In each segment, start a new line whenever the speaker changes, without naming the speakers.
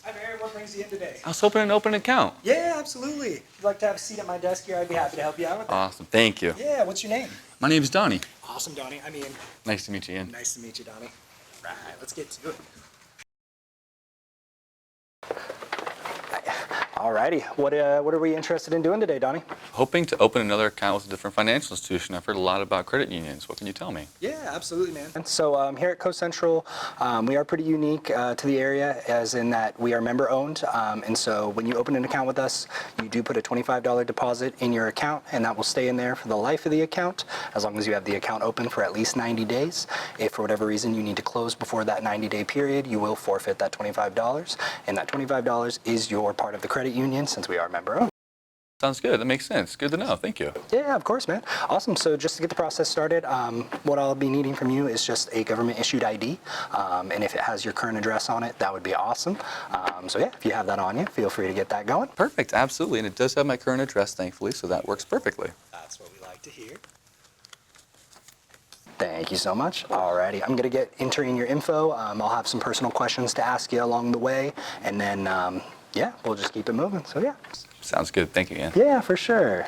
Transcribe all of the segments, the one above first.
Hi, Mary. What brings you in today?
I was hoping to open an account.
Yeah, absolutely. If you'd like to have a seat at my desk here, I'd be happy to help you out with that.
Awesome. Thank you.
Yeah, what's your name?
My name is Donnie.
Awesome, Donnie. I mean,
Nice to meet you, Ian.
nice to meet you, Donnie. Right, let's get to it. Alrighty, what are we interested in doing today, Donnie?
Hoping to open another account with a different financial institution. I've heard a lot about credit unions. What can you tell me?
Yeah, absolutely, man. And so here at Coast Central, we are pretty unique to the area, as in that we are member owned. And so when you open an account with us, you do put a $25 deposit in your account, and that will stay in there for the life of the account, as long as you have the account open for at least 90 days. If for whatever reason you need to close before that 90-day period, you will forfeit that $25. And that $25 is your part of the credit union, since we are member owned.
Sounds good. That makes sense. Good to know. Thank you.
Yeah, of course, man. Awesome. So just to get the process started, what I'll be needing from you is just a government-issued ID. And if it has your current address on it, that would be awesome. So yeah, if you have that on you, feel free to get that going.
Perfect. Absolutely. And it does have my current address, thankfully, so that works perfectly.
That's what we like to hear. Thank you so much. Alrighty, I'm gonna get entering your info. I'll have some personal questions to ask you along the way, and then yeah, we'll just keep it moving. So yeah.
Sounds good. Thank you, Ian.
Yeah, for sure.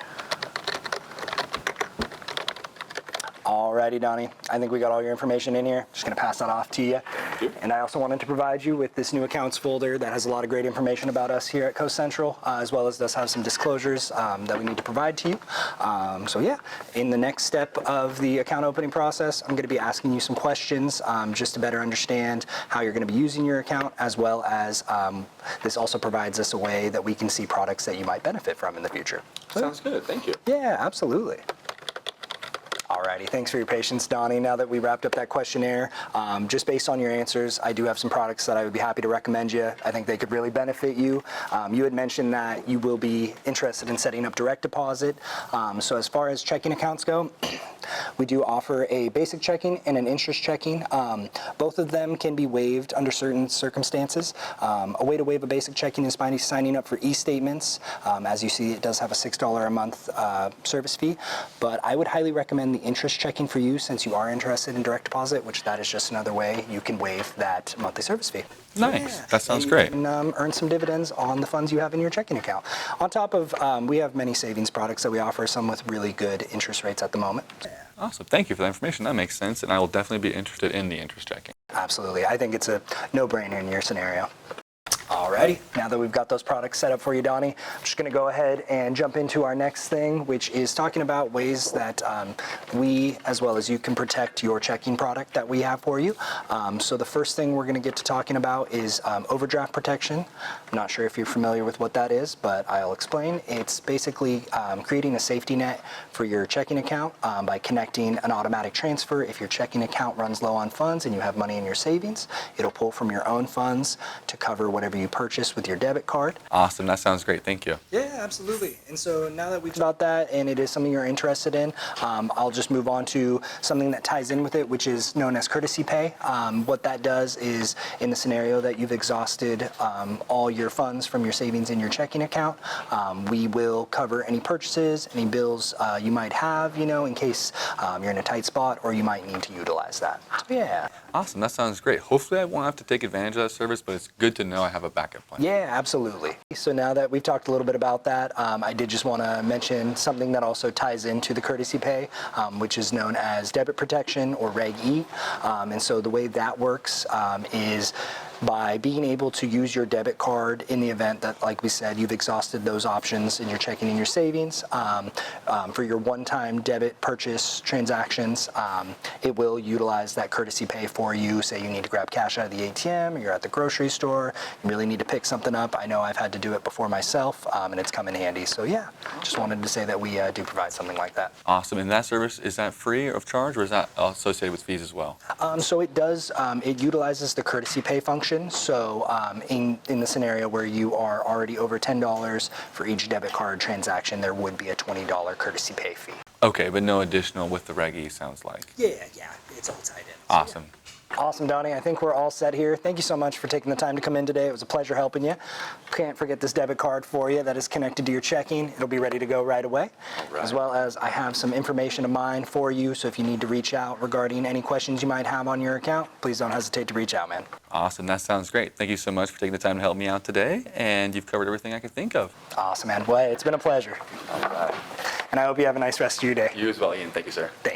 Alrighty, Donnie. I think we got all your information in here. Just gonna pass that off to you. And I also wanted to provide you with this new accounts folder that has a lot of great information about us here at Coast Central, as well as does have some disclosures that we need to provide to you. So yeah, in the next step of the account opening process, I'm gonna be asking you some questions just to better understand how you're gonna be using your account, as well as this also provides us a way that we can see products that you might benefit from in the future.
Sounds good. Thank you.
Yeah, absolutely. Alrighty, thanks for your patience, Donnie. Now that we wrapped up that questionnaire, just based on your answers, I do have some products that I would be happy to recommend you. I think they could really benefit you. You had mentioned that you will be interested in setting up direct deposit. So as far as checking accounts go, we do offer a basic checking and an interest checking. Both of them can be waived under certain circumstances. A way to waive a basic checking is by signing up for e-statements. As you see, it does have a $6 a month service fee, but I would highly recommend the interest checking for you, since you are interested in direct deposit, which that is just another way you can waive that monthly service fee.
Nice.
Yeah.
That sounds
and
great.
you can earn some dividends on the funds you have in your checking account. On top of, we have many savings products that we offer, some with really good interest rates at the moment.
Awesome. Thank you for that information. That makes sense, and I will definitely be interested in the interest checking.
Absolutely. I think it's a no-brainer in your scenario. Alrighty, now that we've got those products set up for you, Donnie, I'm just going to go ahead and jump into our next thing, which is talking about ways that we, as well as you, can protect your checking product that we have for you. So the first thing we're going to get to talking about is overdraft protection. I'm not sure if you're familiar with what that is, but I'll explain. It's basically creating a safety net for your checking account by connecting an automatic transfer. If your checking account runs low on funds and you have money in your savings, it'll pull from your own funds to cover whatever you purchase with your debit card.
Awesome. That sounds great. Thank you.
Yeah, absolutely. And so now that we've talked about that, and it is something you're interested in, I'll just move on to something that ties in with it, which is known as courtesy pay. What that does is, in the scenario that you've exhausted all your funds from your savings in your checking account, we will cover any purchases, any bills you might have, you know, in case you're in a tight spot or you might need to utilize that. So yeah.
Awesome. That sounds great. Hopefully I won't have to take advantage of that service, but it's good to know I have a backup plan.
Yeah, absolutely. So now that we've talked a little bit about that, I did just want to mention something that also ties into the courtesy pay, which is known as debit protection, or Reg E. And so the way that works is by being able to use your debit card in the event that, like we said, you've exhausted those options in your checking and your savings. For your one-time debit purchase transactions, it will utilize that courtesy pay for you. Say you need to grab cash out of the ATM, or you're at the grocery store, you really need to pick something up. I know I've had to do it before myself, and it's come in handy. So yeah, just wanted to say that we do provide something like that.
Awesome. And that service, is that free of charge, or is that associated with fees as well?
So it does, it utilizes the courtesy pay function. So in the scenario where you are already over $10 for each debit card transaction, there would be a $20 courtesy pay fee.
Okay, but no additional with the Reg E, sounds like.
Yeah, it's all tied in.
Awesome.
Awesome, Donnie. I think we're all set here. Thank you so much for taking the time to come in today. It was a pleasure helping you. Can't forget this debit card for you that is connected to your checking. It'll be ready to go right away.
right.
As well as I have some information of mine for you, so if you need to reach out regarding any questions you might have on your account, please don't hesitate to reach out, man.
Awesome. That sounds great. Thank you so much for taking the time to help me out today, and you've covered everything I could think of.
Awesome, man. Well, hey, it's been a pleasure.
All right.
And I hope you have a nice rest of your day.
You as well, Ian. Thank you, sir.
Thank